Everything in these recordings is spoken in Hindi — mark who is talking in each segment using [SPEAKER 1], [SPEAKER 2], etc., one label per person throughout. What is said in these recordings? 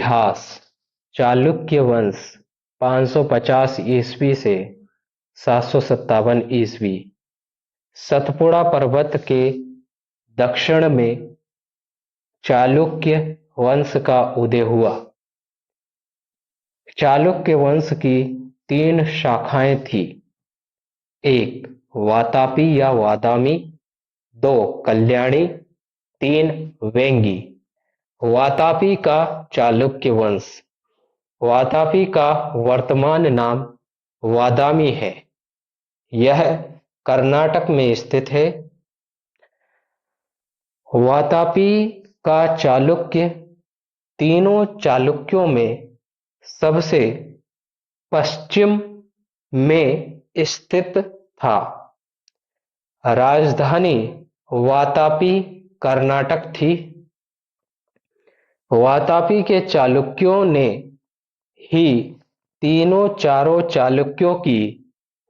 [SPEAKER 1] इतिहास। चालुक्य वंश 550 ईस्वी से 757 ईस्वी। सतपुड़ा पर्वत के दक्षिण में चालुक्य वंश का उदय हुआ। चालुक्य वंश की 3 शाखाएं थी। 1 वातापी या वादामी, 2 कल्याणी, 3 वेंगी। वातापी का चालुक्य वंश। वातापी का वर्तमान नाम वादामी है। यह कर्नाटक में स्थित है। वातापी का चालुक्य तीनों चालुक्यों में सबसे पश्चिम में स्थित था। राजधानी वातापी कर्नाटक थी। वातापी के चालुक्यों ने ही चारों चालुक्यों की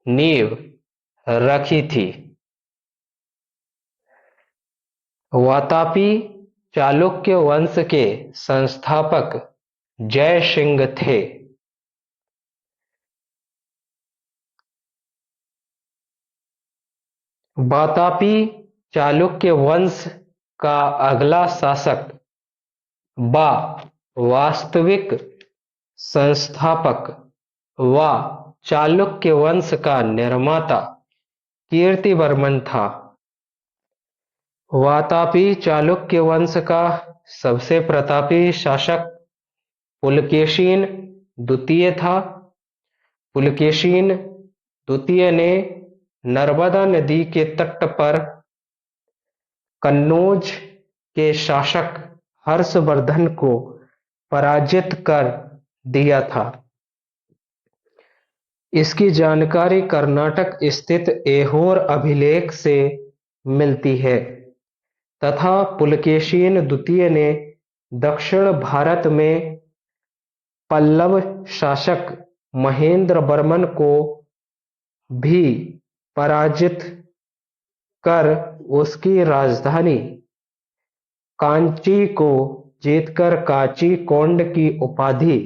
[SPEAKER 1] नींव रखी थी। वातापी चालुक्य वंश के संस्थापक जयसिंह थे। वातापी चालुक्य वंश का अगला शासक व वास्तविक संस्थापक व चालुक्य वंश का निर्माता कीर्तिवर्मन था। वातापी चालुक्य वंश का सबसे प्रतापी शासक पुलकेशिन द्वितीय था। पुलकेशिन द्वितीय ने नर्मदा नदी के तट पर कन्नौज के शासक हर्षवर्धन को पराजित कर दिया था। इसकी जानकारी कर्नाटक स्थित ऐहोर अभिलेख से मिलती है तथा पुलकेशिन द्वितीय ने दक्षिण भारत में पल्लव शासक महेंद्र वर्मन को भी पराजित कर उसकी राजधानी कांची को जीतकर कांची कोंड की उपाधि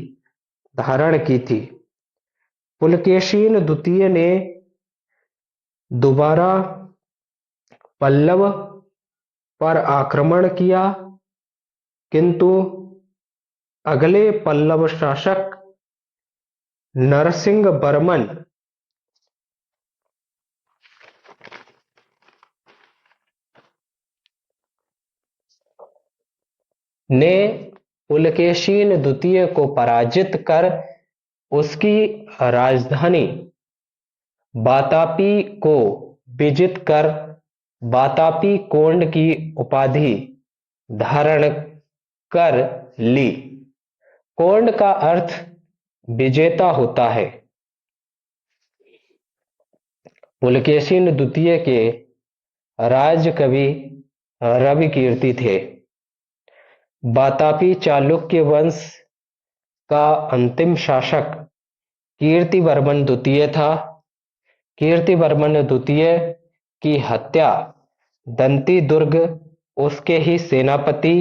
[SPEAKER 1] धारण की थी। पुलकेशिन द्वितीय ने दोबारा पल्लव पर आक्रमण किया, किंतु अगले पल्लव शासक नरसिंह वर्मन ने पुलकेशिन द्वितीय को पराजित कर उसकी राजधानी वातापी को विजित कर वातापी कोंड की उपाधि धारण कर ली। कोंड का अर्थ विजेता होता है। पुलकेशिन द्वितीय के राजकवि रवि कीर्ति थे। वातापी चालुक्य वंश का अंतिम शासक कीर्तिवर्मन द्वितीय था। कीर्तिवर्मन द्वितीय की हत्या दंती दुर्ग उसके ही सेनापति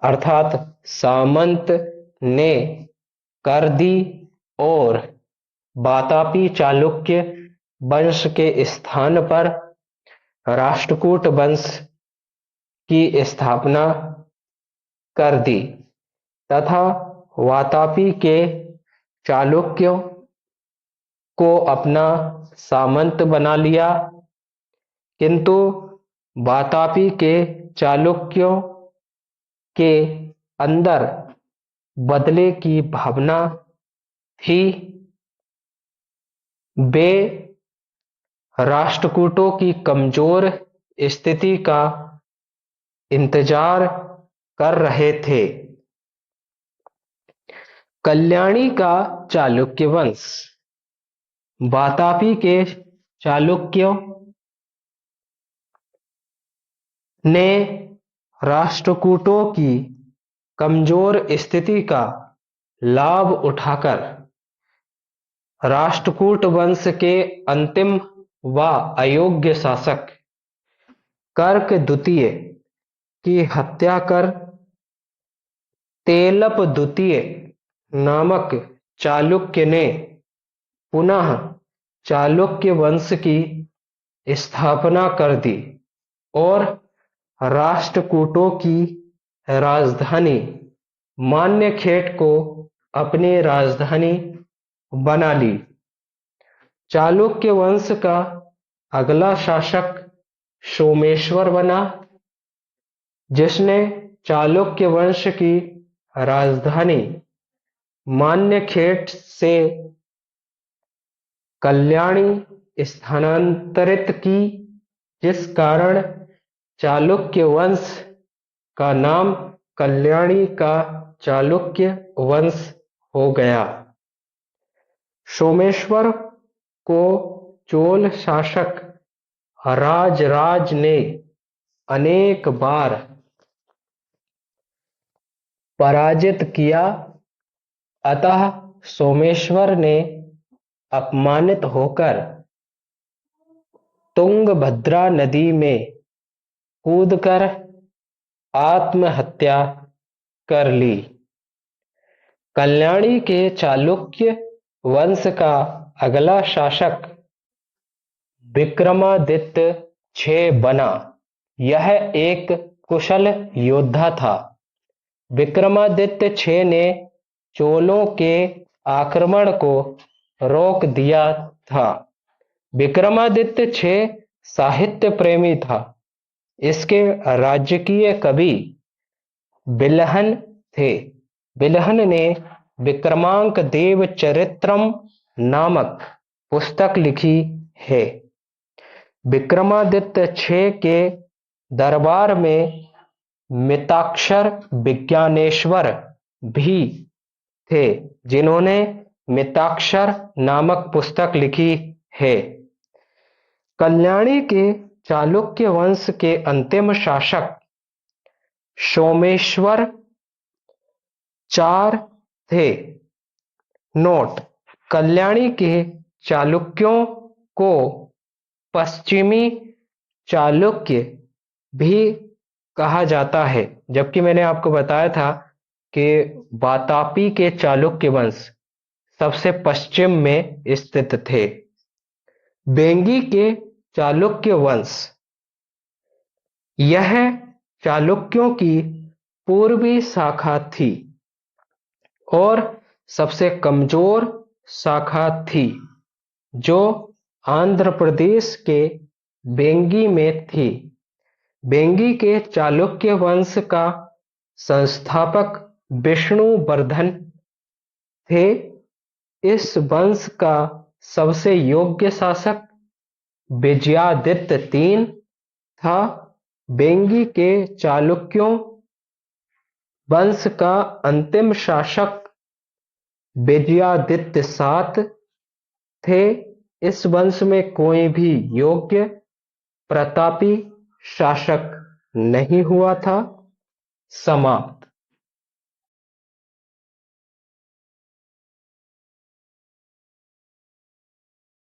[SPEAKER 1] अर्थात सामंत ने कर दी और वातापी चालुक्य वंश के स्थान पर राष्ट्रकूट वंश की स्थापना कर दी तथा वातापी के चालुक्यों को अपना सामंत बना लिया, किंतु वातापी के चालुक्यों के अंदर बदले की भावना थी। वे राष्ट्रकूटों की कमजोर स्थिति का इंतजार कर रहे थे। कल्याणी का चालुक्य वंश वातापी के चालुक्यों ने राष्ट्रकूटों की कमजोर स्थिति का लाभ उठाकर राष्ट्रकूट वंश के अंतिम व अयोग्य शासक कर्क द्वितीय की हत्या कर तेलप द्वितीय नामक चालुक्य ने पुनः चालुक्य वंश की स्थापना कर दी और राष्ट्रकूटों की राजधानी मान्यखेट को अपनी राजधानी बना ली। चालुक्य वंश का अगला शासक सोमेश्वर बना, जिसने चालुक्य वंश की राजधानी मान्यखेट से कल्याणी स्थानांतरित की, जिस कारण चालुक्य वंश का नाम कल्याणी का चालुक्य वंश हो गया। सोमेश्वर को चोल शासक राजराज ने अनेक बार पराजित किया, अतः सोमेश्वर ने अपमानित होकर तुंगभद्रा नदी में कूदकर आत्महत्या कर ली। कल्याणी के चालुक्य वंश का अगला शासक विक्रमादित्य छह बना। यह एक कुशल योद्धा था। विक्रमादित्य छह ने चोलों के आक्रमण को रोक दिया था। विक्रमादित्य छह साहित्य प्रेमी था। इसके राजकीय कवि बिलहन थे। बिलहन ने विक्रमांक देव चरित्रम नामक पुस्तक लिखी है। विक्रमादित्य छह के दरबार में मिताक्षर विज्ञानेश्वर भी थे, जिन्होंने मिताक्षर नामक पुस्तक लिखी है। कल्याणी के चालुक्य वंश के अंतिम शासक सोमेश्वर चार थे। नोट: कल्याणी के चालुक्यों को पश्चिमी चालुक्य भी कहा जाता है, जबकि मैंने आपको बताया था कि वातापी के चालुक्य वंश सबसे पश्चिम में स्थित थे। बेंगी के चालुक्य वंश, यह चालुक्यों की पूर्वी शाखा थी और सबसे कमजोर शाखा थी, जो आंध्र प्रदेश के बेंगी में थी। बेंगी के चालुक्य वंश का संस्थापक विष्णुवर्धन थे। इस वंश का सबसे योग्य शासक विजयादित्य तीन था। बेंगी के चालुक्यों वंश का अंतिम शासक विजयादित्य सात थे। इस वंश में कोई भी योग्य प्रतापी शासक नहीं हुआ था। समाप्त।